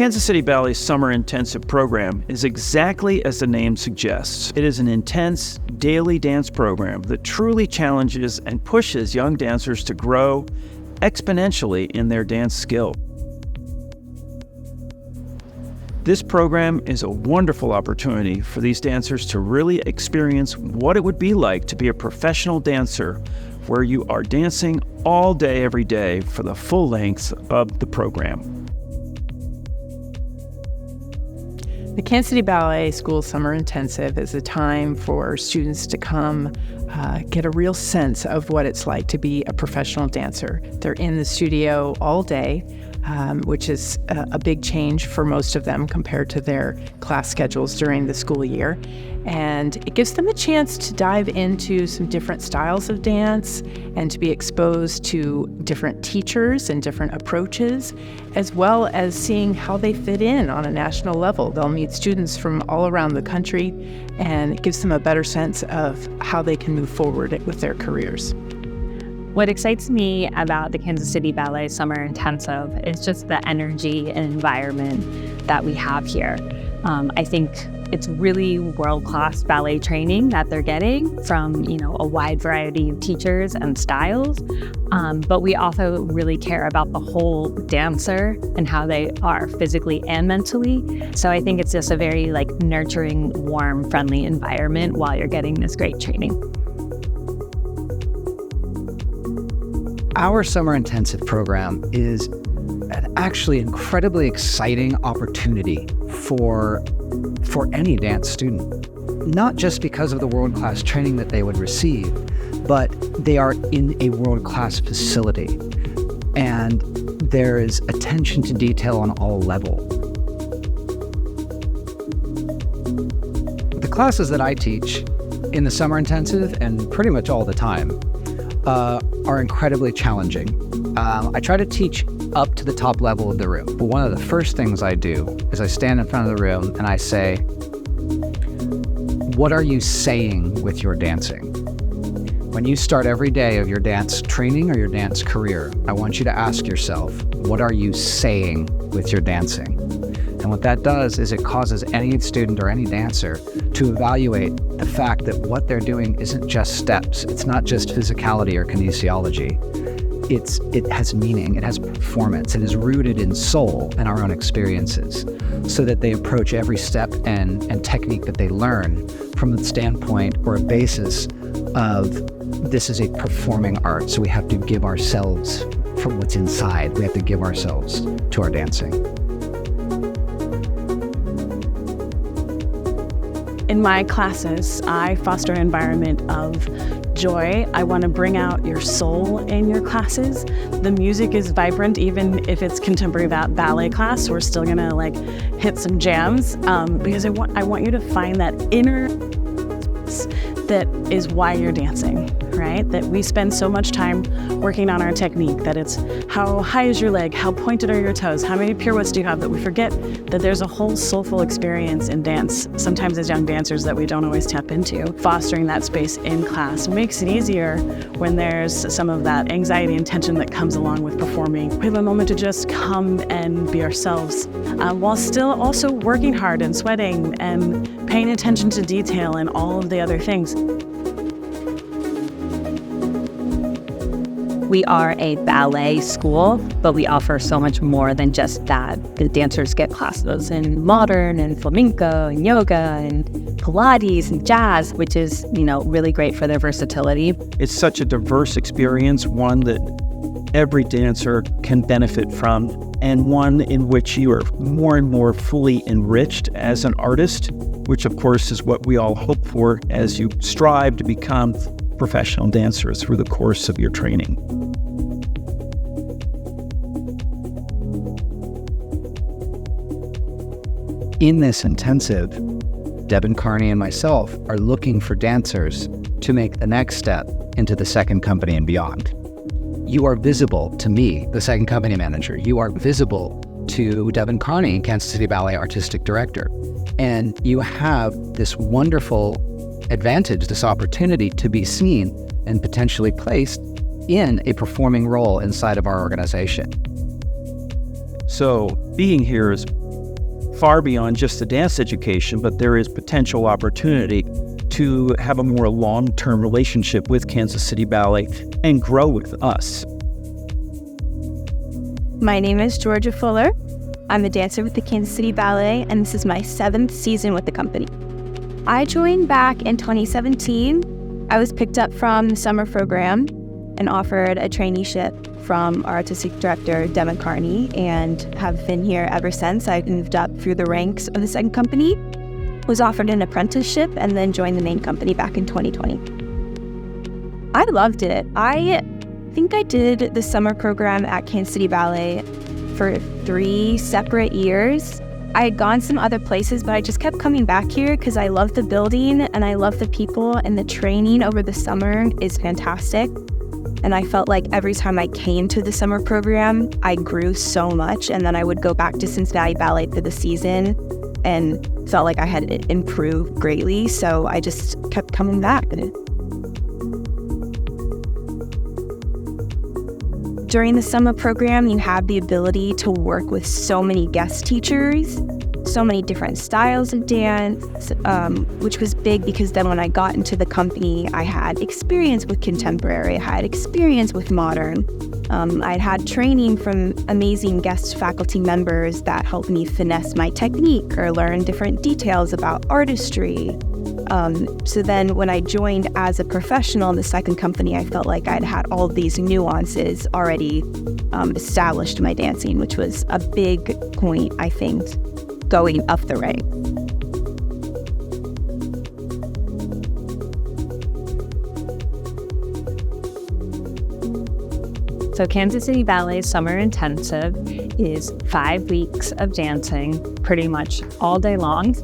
Kansas City Ballet Summer Intensive program is exactly as the name suggests. It is an intense, daily dance program that truly challenges and pushes young dancers to grow exponentially in their dance skill. This program is a wonderful opportunity for these dancers to really experience what it would be like to be a professional dancer, where you are dancing all day, every day for the full length of the program. The Kansas City Ballet School Summer Intensive is a time for students to come get a real sense of what it's like to be a professional dancer. They're in the studio all day, which is a big change for most of them compared to their class schedules during the school year. And it gives them a chance to dive into some different styles of dance and to be exposed to different teachers and different approaches, as well as seeing how they fit in on a national level. They'll meet students from all around the country, and it gives them a better sense of how they can move forward with their careers. What excites me about the Kansas City Ballet Summer Intensive is just the energy and environment that we have here. I think it's really world-class ballet training that they're getting from, a wide variety of teachers and styles. But we also really care about the whole dancer and how they are physically and mentally. So I think it's just a very nurturing, warm, friendly environment while you're getting this great training. Our summer intensive program is an actually incredibly exciting opportunity for any dance student, not just because of the world-class training that they would receive, but they are in a world-class facility, and there is attention to detail on all levels. The classes that I teach in the summer intensive, and pretty much all the time, are incredibly challenging. I try to teach up to the top level of the room, but one of the first things I do is I stand in front of the room and I say, what are you saying with your dancing? When you start every day of your dance training or your dance career, I want you to ask yourself, what are you saying with your dancing? And what that does is it causes any student or any dancer to evaluate the fact that what they're doing isn't just steps. It's not just physicality or kinesiology. It has meaning, it has performance, it is rooted in soul and our own experiences, so that they approach every step and technique that they learn from the standpoint or a basis of this is a performing art, so we have to give ourselves from what's inside. We have to give ourselves to our dancing. In my classes, I foster an environment of joy. I want to bring out your soul in your classes. The music is vibrant, even if it's contemporary ballet class. We're still gonna hit some jams because I want you to find that inner that is why you're dancing, right? That we spend so much time working on our technique, that it's how high is your leg, how pointed are your toes, how many pirouettes do you have, that we forget that there's a whole soulful experience in dance, sometimes as young dancers, that we don't always tap into. Fostering that space in class makes it easier when there's some of that anxiety and tension that comes along with performing. We have a moment to just come and be ourselves, while still also working hard and sweating and paying attention to detail and all of the other things. We are a ballet school, but we offer so much more than just that. The dancers get classes in modern and flamenco and yoga and Pilates and jazz, which is, really great for their versatility. It's such a diverse experience, one that every dancer can benefit from, and one in which you are more and more fully enriched as an artist, which of course is what we all hope for as you strive to become professional dancers through the course of your training. In this intensive, Devin Carney and myself are looking for dancers to make the next step into the second company and beyond. You are visible to me, the second company manager. You are visible to Devin Carney, Kansas City Ballet Artistic Director. And you have this wonderful advantage, this opportunity to be seen and potentially placed in a performing role inside of our organization. So being here is far beyond just the dance education, but there is potential opportunity to have a more long-term relationship with Kansas City Ballet and grow with us. My name is Georgia Fuller. I'm a dancer with the Kansas City Ballet, and this is my 7th season with the company. I joined back in 2017. I was picked up from the summer program and offered a traineeship from our artistic director, Devin Carney, and have been here ever since. I moved up through the ranks of the second company, was offered an apprenticeship, and then joined the main company back in 2020. I loved it. I think I did the summer program at Kansas City Ballet for 3 separate years. I had gone some other places, but I just kept coming back here because I love the building and I love the people, and the training over the summer is fantastic. And I felt like every time I came to the summer program, I grew so much. And then I would go back to Cincinnati Ballet for the season and felt like I had improved greatly. So I just kept coming back. During the summer program, you have the ability to work with so many guest teachers, so many different styles of dance, which was big because then when I got into the company, I had experience with contemporary, I had experience with modern. I'd had training from amazing guest faculty members that helped me finesse my technique or learn different details about artistry. So then when I joined as a professional in the second company, I felt like I'd had all these nuances already established in my dancing, which was a big point, I think, going up the rank. So Kansas City Ballet Summer Intensive is 5 weeks of dancing pretty much all day long,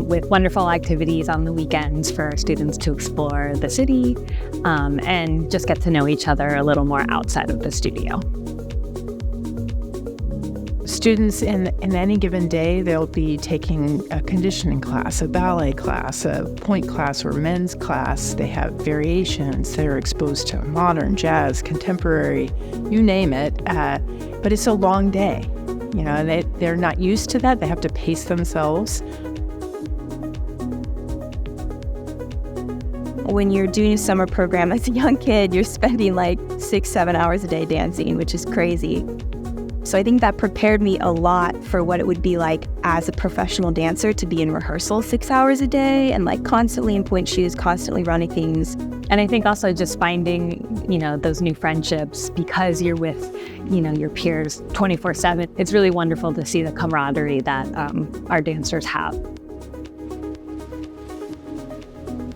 with wonderful activities on the weekends for our students to explore the city and just get to know each other a little more outside of the studio. Students in any given day, they'll be taking a conditioning class, a ballet class, a point class, or men's class. They have variations. They're exposed to modern, jazz, contemporary, you name it. But it's a long day, and they're not used to that. They have to pace themselves. When you're doing a summer program as a young kid, you're spending like 6-7 hours a day dancing, which is crazy. So I think that prepared me a lot for what it would be like as a professional dancer to be in rehearsal 6 hours a day and like constantly in point shoes, constantly running things. And I think also just finding, those new friendships because you're with, your peers 24/7. It's really wonderful to see the camaraderie that our dancers have.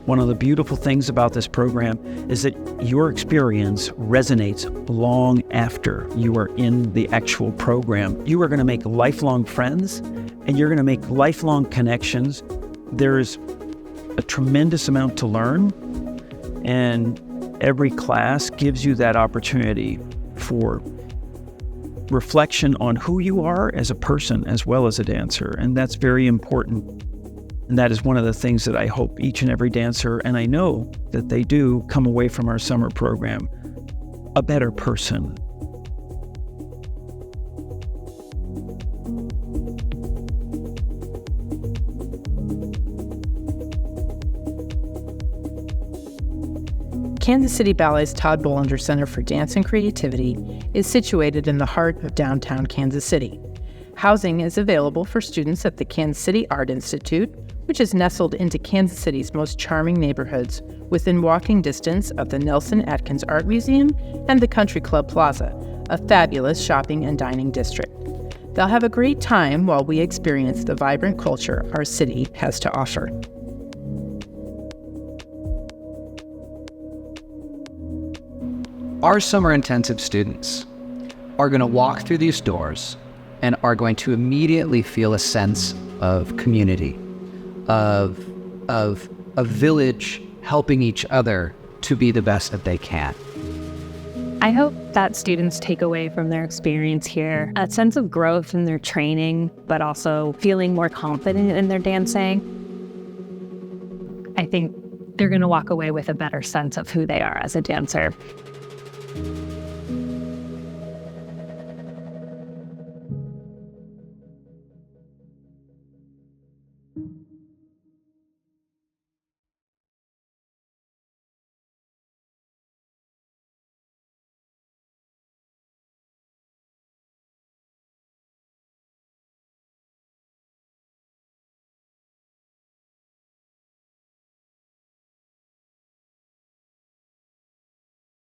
One of the beautiful things about this program is that your experience resonates long after you are in the actual program. You are going to make lifelong friends and you're going to make lifelong connections. There's a tremendous amount to learn, and every class gives you that opportunity for reflection on who you are as a person as well as a dancer, and that's very important. And that is one of the things that I hope each and every dancer, and I know that they do, come away from our summer program a better person. Kansas City Ballet's Todd Bollinger Center for Dance and Creativity is situated in the heart of downtown Kansas City. Housing is available for students at the Kansas City Art Institute, which is nestled into Kansas City's most charming neighborhoods within walking distance of the Nelson Atkins Art Museum and the Country Club Plaza, a fabulous shopping and dining district. They'll have a great time while we experience the vibrant culture our city has to offer. Our summer intensive students are going to walk through these doors and are going to immediately feel a sense of community, of a village helping each other to be the best that they can. I hope that students take away from their experience here a sense of growth in their training, but also feeling more confident in their dancing. I think they're going to walk away with a better sense of who they are as a dancer.